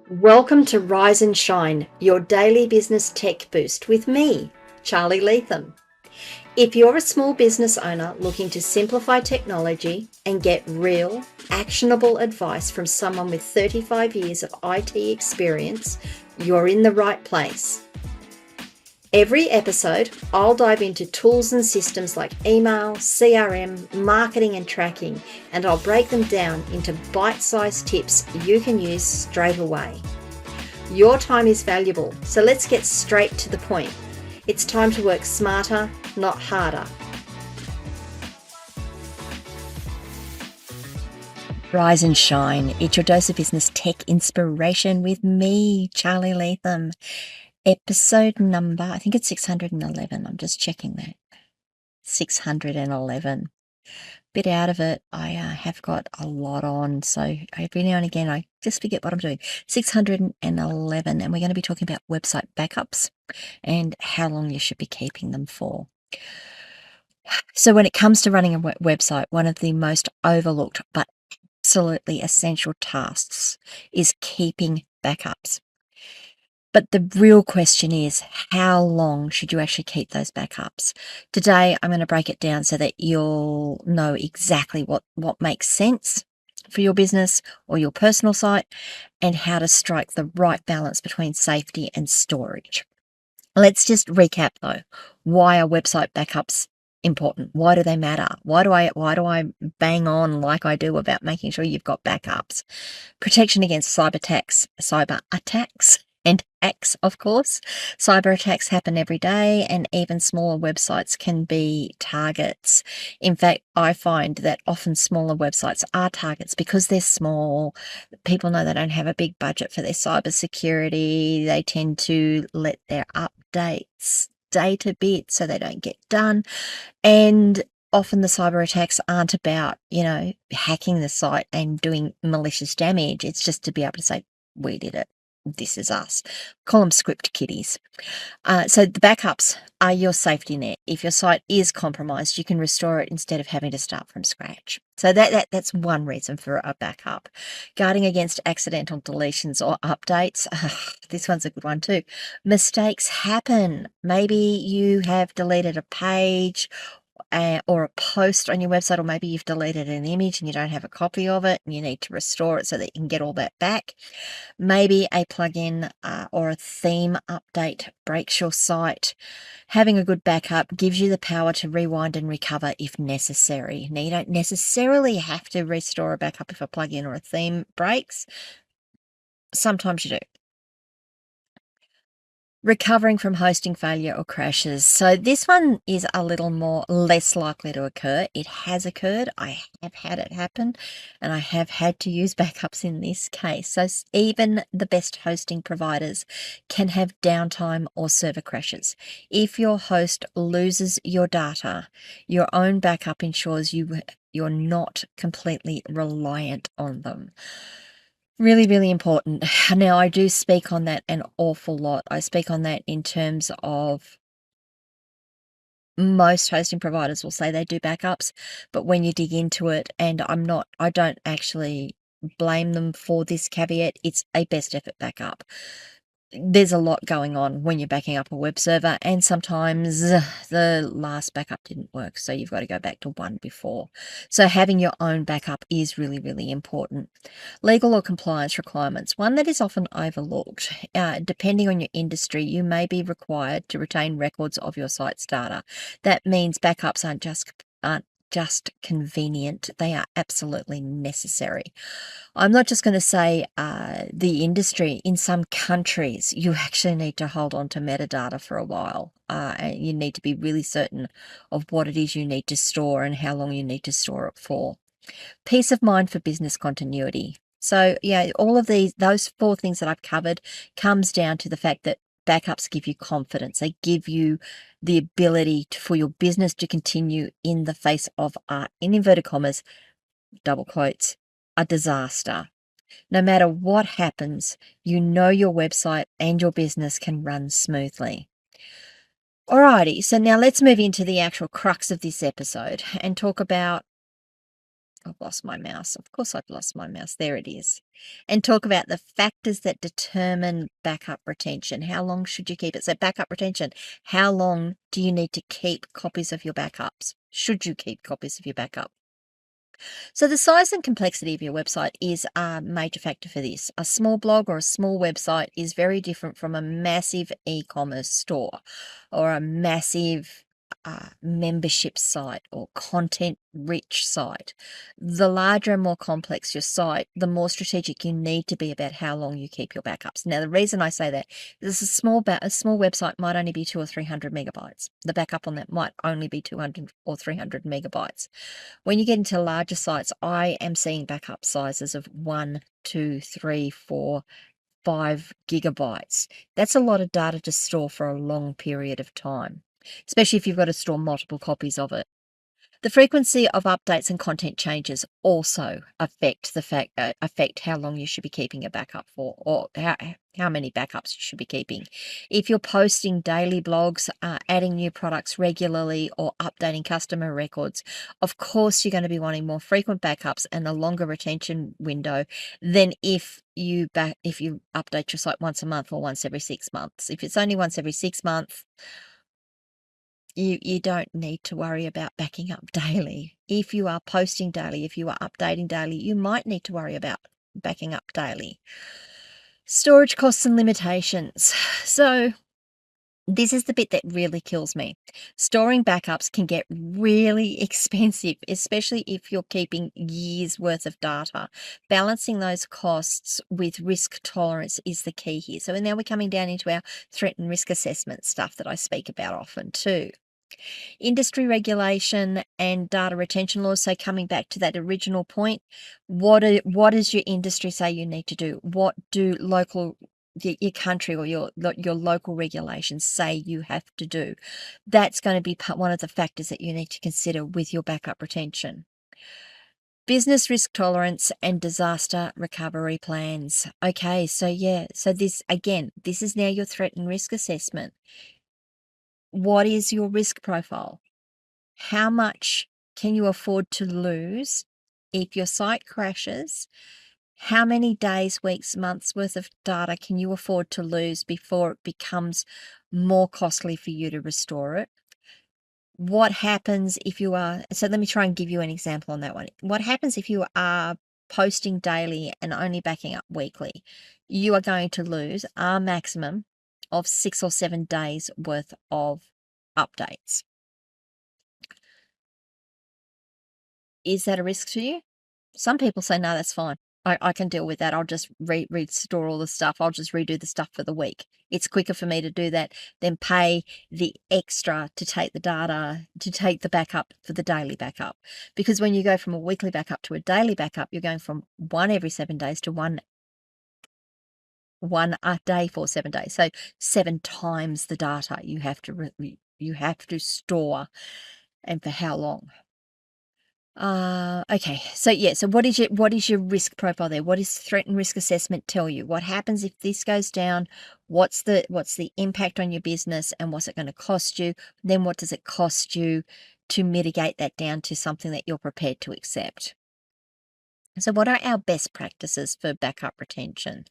Welcome to Rise and Shine, your daily business tech boost with me, Charly Leetham. If you're a small business owner looking to simplify technology and get real, actionable advice from someone with 35 years of IT experience, you're in the right place. Every episode, I'll dive into tools and systems like email, CRM, marketing and tracking, and I'll break them down into bite-sized tips you can use straight away. Your time is valuable, so let's get straight to the point. It's time to work smarter, not harder. Rise and shine. It's your dose of business tech inspiration with me, Charly Leetham. Episode number, I think it's 611. I'm just checking that. 611. Bit out of it. I have got a lot on, so every now and again I just forget what I'm doing. 611, and we're going to be talking about website backups and how long you should be keeping them for. So when it comes to running a website, one of the most overlooked but absolutely essential tasks is keeping backups. But the real question is, how long should you actually keep those backups? Today, I'm going to break it down so that you'll know exactly what makes sense for your business or your personal site and how to strike the right balance between safety and storage. Let's just recap though. Why are website backups important? Why do they matter? Why do I bang on like I do about making sure you've got backups? Protection against cyber attacks. And hacks, of course. Cyber attacks happen every day, and even smaller websites can be targets. In fact, I find that often smaller websites are targets because they're small. People know they don't have a big budget for their cyber security. They tend to let their updates date a bit so they don't get done. And often the cyber attacks aren't about, hacking the site and doing malicious damage. It's just to be able to say, we did it. This is us. Call them script kiddies. So the backups are your safety net. If your site is compromised, you can restore it instead of having to start from scratch. So that's one reason for a backup. Guarding against accidental deletions or updates. This one's a good one too. Mistakes happen. Maybe you have deleted a page or a post on your website, or maybe you've deleted an image and you don't have a copy of it and you need to restore it so that you can get all that back. Maybe a plugin or a theme update breaks your site. Having a good backup gives you the power to rewind and recover if necessary. Now, you don't necessarily have to restore a backup if a plugin or a theme breaks. Sometimes you do. Recovering from hosting failure or crashes. So this one is a little less likely to occur. It has occurred. I have had it happen, and I have had to use backups in this case. So even the best hosting providers can have downtime or server crashes. If your host loses your data, your own backup ensures you're not completely reliant on them. Really, really important. Now, I do speak on that an awful lot. I speak on that in terms of most hosting providers will say they do backups, but when you dig into it, and I don't actually blame them for this caveat, it's a best effort backup. There's a lot going on when you're backing up a web server, and sometimes the last backup didn't work, so you've got to go back to one before. So having your own backup is really, really important. Legal or compliance requirements. One that is often overlooked. Depending on your industry, you may be required to retain records of your site's data. That means backups aren't just convenient, they are absolutely necessary. I'm not just going to say the industry. In some countries, you actually need to hold on to metadata for a while. And you need to be really certain of what it is you need to store and how long you need to store it for. Peace of mind for business continuity. So yeah, all of those four things that I've covered comes down to the fact that backups give you confidence. They give you the ability for your business to continue in the face of, in inverted commas, double quotes, a disaster. No matter what happens, you know your website and your business can run smoothly. Alrighty, so now let's move into the actual crux of this episode and talk about I've lost my mouse. Of course I've lost my mouse. There it is. And talk about the factors that determine backup retention. How long should you keep it? So backup retention, how long do you need to keep copies of your backups? Should you keep copies of your backup? So the size and complexity of your website is a major factor for this. A small blog or a small website is very different from a massive e-commerce store or a massive membership site or content rich site. The larger and more complex your site, the more strategic you need to be about how long you keep your backups. Now, the reason I say that is a small website might only be 200 or 300 megabytes. The backup on that might only be 200 or 300 megabytes. When you get into larger sites, I am seeing backup sizes of 1, 2, 3, 4, 5 gigabytes. That's a lot of data to store for a long period of time, especially if you've got to store multiple copies of it. The frequency of updates and content changes also affect how long you should be keeping a backup for, or how many backups you should be keeping. If you're posting daily blogs, adding new products regularly, or updating customer records, of course you're going to be wanting more frequent backups and a longer retention window than if you update your site once a month or once every 6 months. If it's only once every 6 months, you don't need to worry about backing up daily. If you are posting daily, if you are updating daily, you might need to worry about backing up daily. Storage costs and limitations. So this is the bit that really kills me. Storing backups can get really expensive, especially if you're keeping years worth of data. Balancing those costs with risk tolerance is the key here. So now we're coming down into our threat and risk assessment stuff that I speak about often too. Industry regulation and data retention laws. So coming back to that original point, what does your industry say you need to do? What do your country or your local regulations say you have to do? That's going to be one of the factors that you need to consider with your backup retention. Business risk tolerance and disaster recovery plans. Okay, so this is now your threat and risk assessment. What is your risk profile? How much can you afford to lose if your site crashes? How many days, weeks, months worth of data can you afford to lose before it becomes more costly for you to restore it? What happens if you are, so let me try and give you an example on that one. What happens if you are posting daily and only backing up weekly? You are going to lose a maximum of 6 or 7 days worth of updates. Is that a risk to you? Some people say, no, that's fine. I can deal with that. I'll just restore all the stuff. I'll just redo the stuff for the week. It's quicker for me to do that than pay the extra to take the data, to take the backup for the daily backup. Because when you go from a weekly backup to a daily backup, you're going from one every 7 days to one a day for 7 days. So 7 times the data you have to store, and for how long? Okay. So what is your risk profile there? What does threat and risk assessment tell you? What happens if this goes down? What's the impact on your business, and what's it going to cost you? Then what does it cost you to mitigate that down to something that you're prepared to accept? So what are our best practices for backup retention?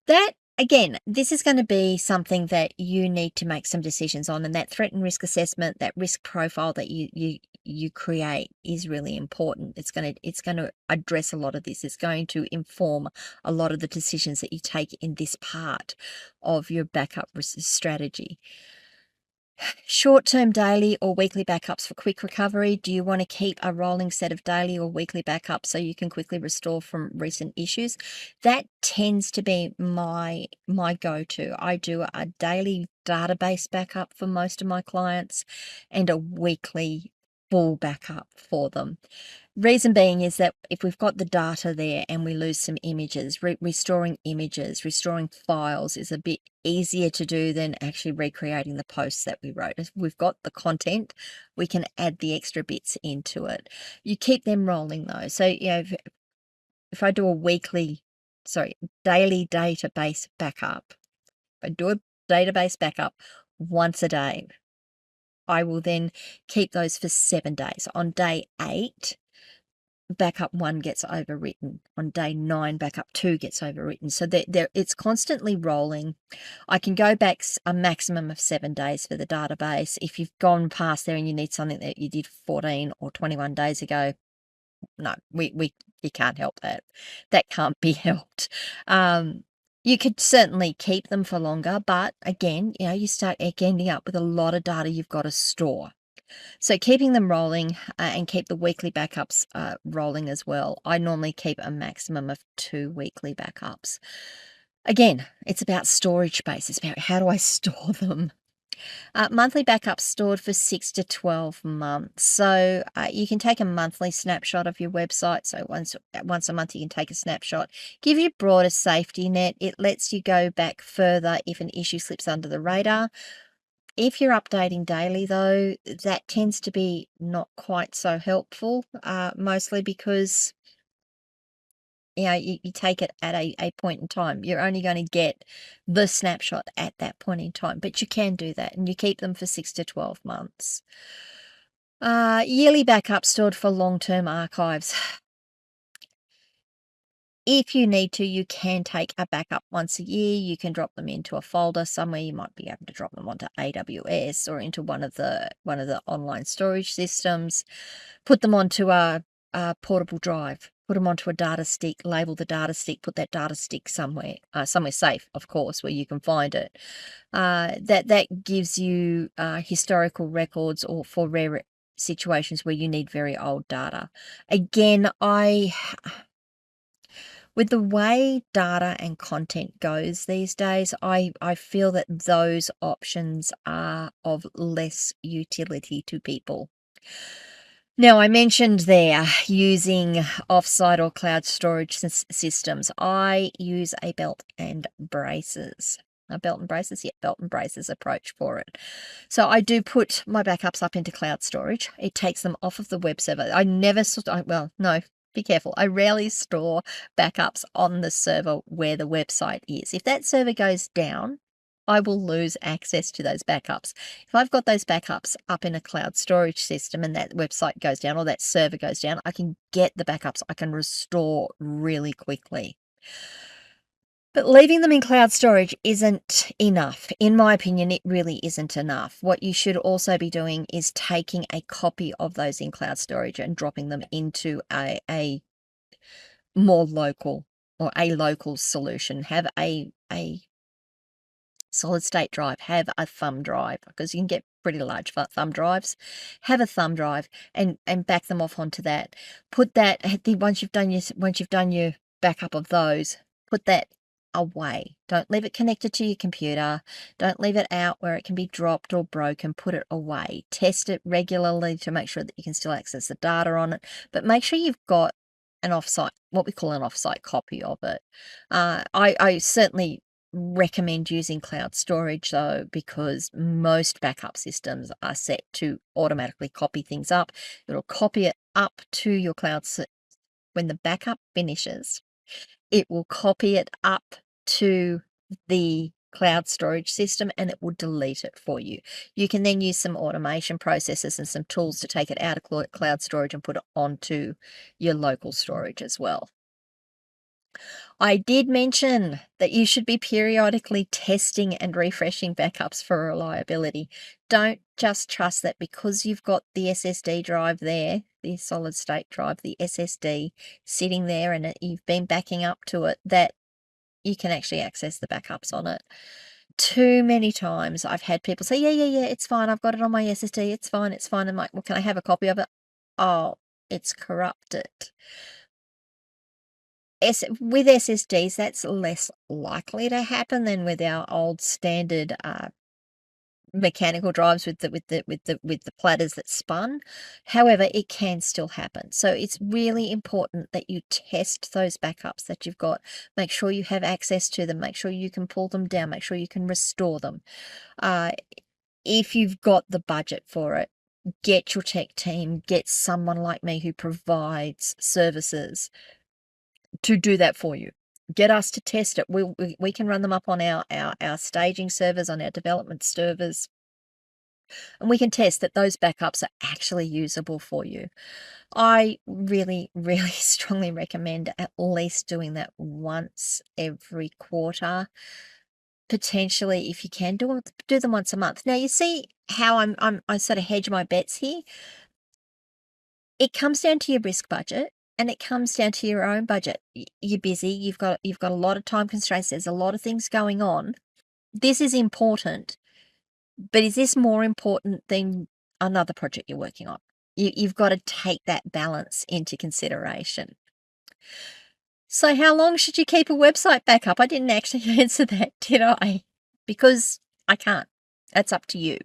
That, again, this is going to be something that you need to make some decisions on, and that threat and risk assessment, that risk profile that you create is really important. It's going to address a lot of this. It's going to inform a lot of the decisions that you take in this part of your backup strategy. Short-term daily or weekly backups for quick recovery. Do you want to keep a rolling set of daily or weekly backups so you can quickly restore from recent issues? That tends to be my go-to. I do a daily database backup for most of my clients and a weekly full backup for them. Reason being is that if we've got the data there and we lose some images, restoring files is a bit easier to do than actually recreating the posts that we wrote. If we've got the content, we can add the extra bits into it. You keep them rolling though. So, if I do daily database backup, if I do a database backup once a day, I will then keep those for 7 days. On day 8, backup 1 gets overwritten. On day 9, backup 2 gets overwritten. So it's constantly rolling. I can go back a maximum of 7 days for the database. If you've gone past there and you need something that you did 14 or 21 days ago, no, you can't help that. That can't be helped. You could certainly keep them for longer, but again, you start ending up with a lot of data you've got to store. So keeping them rolling and keep the weekly backups rolling as well. I normally keep a maximum of 2 weekly backups. Again, it's about storage space. It's about how do I store them? Monthly backups stored for 6 to 12 months. So you can take a monthly snapshot of your website. So once a month, you can take a snapshot. Give you a broader safety net. It lets you go back further if an issue slips under the radar. If you're updating daily, though, that tends to be not quite so helpful, mostly because you take it at a point in time. You're only going to get the snapshot at that point in time, but you can do that, and you keep them for 6 to 12 months. Yearly backups stored for long-term archives. If you need to, you can take a backup once a year. You can drop them into a folder somewhere. You might be able to drop them onto AWS or into one of the online storage systems. Put them onto a portable drive. Put them onto a data stick. Label the data stick. Put that data stick somewhere safe, of course, where you can find it. That gives you historical records or for rare situations where you need very old data. Again, with the way data and content goes these days, I feel that those options are of less utility to people. Now, I mentioned there using offsite or cloud storage systems. I use a belt and braces. A belt and braces? Yeah, belt and braces approach for it. So I do put my backups up into cloud storage. It takes them off of the web server. Be careful. I rarely store backups on the server where the website is. If that server goes down, I will lose access to those backups. If I've got those backups up in a cloud storage system and that website goes down or that server goes down, I can get the backups. I can restore really quickly. But leaving them in cloud storage isn't enough. In my opinion, it really isn't enough. What you should also be doing is taking a copy of those in cloud storage and dropping them into a more local or a local solution. Have a solid state drive, have a thumb drive, because you can get pretty large thumb drives. Have a thumb drive and back them off onto that. Put that once you've done your backup of those, put that away. Don't leave it connected to your computer. Don't leave it out where it can be dropped or broken. Put it away. Test it regularly to make sure that you can still access the data on it, but make sure you've got an offsite, what we call an offsite copy of it. I certainly recommend using cloud storage, though, because most backup systems are set to automatically copy things up. It'll copy it up to your when the backup finishes, it will copy it up to the cloud storage system and it will delete it for you. You can then use some automation processes and some tools to take it out of cloud storage and put it onto your local storage as well. I did mention that you should be periodically testing and refreshing backups for reliability. Don't just trust that because you've got the SSD drive there, the solid state drive, the SSD sitting there and you've been backing up to it, that you can actually access the backups on it. Too many times I've had people say, yeah, it's fine. I've got it on my SSD. It's fine. I'm like, well, can I have a copy of it? Oh, it's corrupted. With SSDs, that's less likely to happen than with our old standard mechanical drives with the platters that spun. However, it can still happen. So it's really important that you test those backups that you've got. Make sure you have access to them. Make sure you can pull them down. Make sure you can restore them. If you've got the budget for it, get your tech team, get someone like me who provides services to do that for you. Get us to test it. We can run them up on our staging servers, on our development servers. And we can test that those backups are actually usable for you. I really, really strongly recommend at least doing that once every quarter. Potentially, if you can, do them once a month. Now, you see how I sort of hedge my bets here? It comes down to your risk budget, and it comes down to your own budget. You're busy, you've got a lot of time constraints, there's a lot of things going on. This is important, but is this more important than another project you're working on? You've got to take that balance into consideration. So how long should you keep a website backup? I didn't actually answer that, did I? Because I can't. That's up to you.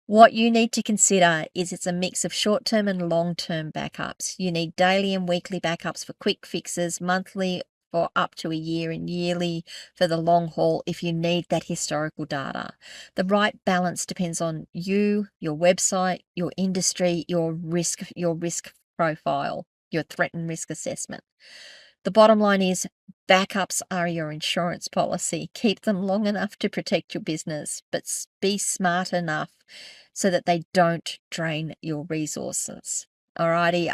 What you need to consider is it's a mix of short-term and long-term backups. You need daily and weekly backups for quick fixes, monthly for up to a year, and yearly for the long haul if you need that historical data. The right balance depends on you, your website, your industry, your risk profile, your threat and risk assessment. The bottom line is backups are your insurance policy. Keep them long enough to protect your business, but be smart enough so that they don't drain your resources. Alrighty,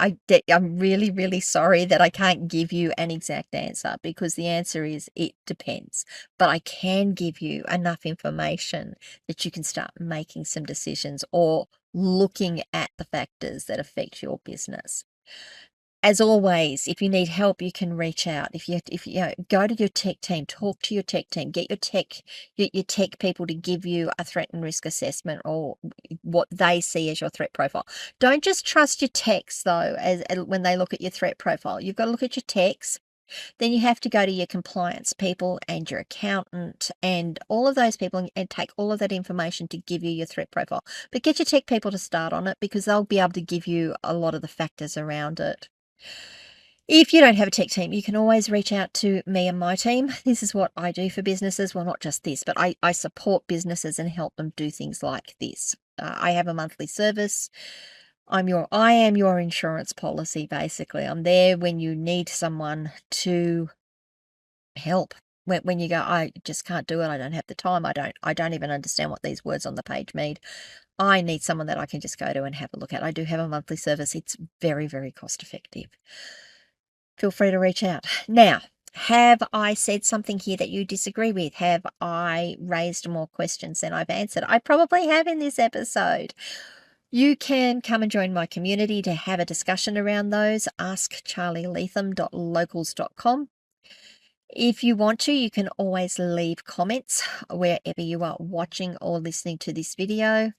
I'm really, really sorry that I can't give you an exact answer, because the answer is it depends. But I can give you enough information that you can start making some decisions or looking at the factors that affect your business. As always, if you need help, you can reach out. If you go to your tech team, talk to your tech team, get your tech people to give you a threat and risk assessment or what they see as your threat profile. Don't just trust your techs though, as when they look at your threat profile. You've got to look at your techs. Then you have to go to your compliance people and your accountant and all of those people and take all of that information to give you your threat profile. But get your tech people to start on it, because they'll be able to give you a lot of the factors around it. If you don't have a tech team, you can always reach out to me and my team. This is what I do for businesses. Well, not just this, but I support businesses and help them do things like this. I have a monthly service. I am your insurance policy, basically. I'm there when you need someone to help. When you go, I just can't do it. I don't have the time. I don't even understand what these words on the page mean. I need someone that I can just go to and have a look at. I do have a monthly service. It's very, very cost effective. Feel free to reach out. Now, have I said something here that you disagree with? Have I raised more questions than I've answered? I probably have in this episode. You can come and join my community to have a discussion around those. askcharlyleetham.locals.com. If you want to, you can always leave comments wherever you are watching or listening to this video.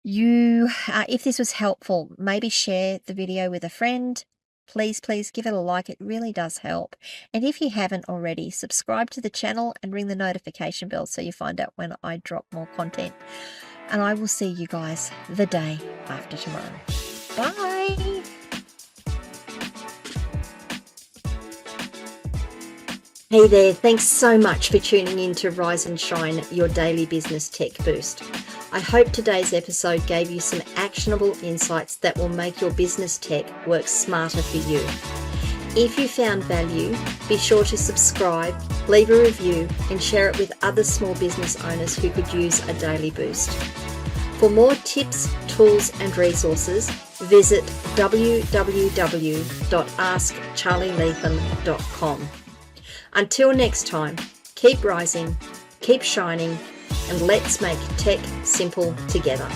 If this was helpful, maybe share the video with a friend. Please give it a like. It really does help. And if you haven't already, subscribe to the channel and ring the notification bell so you find out when I drop more content. And I will see you guys the day after tomorrow. Bye. Hey there, thanks so much for tuning in to Rise and Shine, your daily business tech boost. I hope today's episode gave you some actionable insights that will make your business tech work smarter for you. If you found value, be sure to subscribe, leave a review, and share it with other small business owners who could use a daily boost. For more tips, tools, and resources, visit www.askcharlyleetham.com. Until next time, keep rising, keep shining, and let's make tech simple together.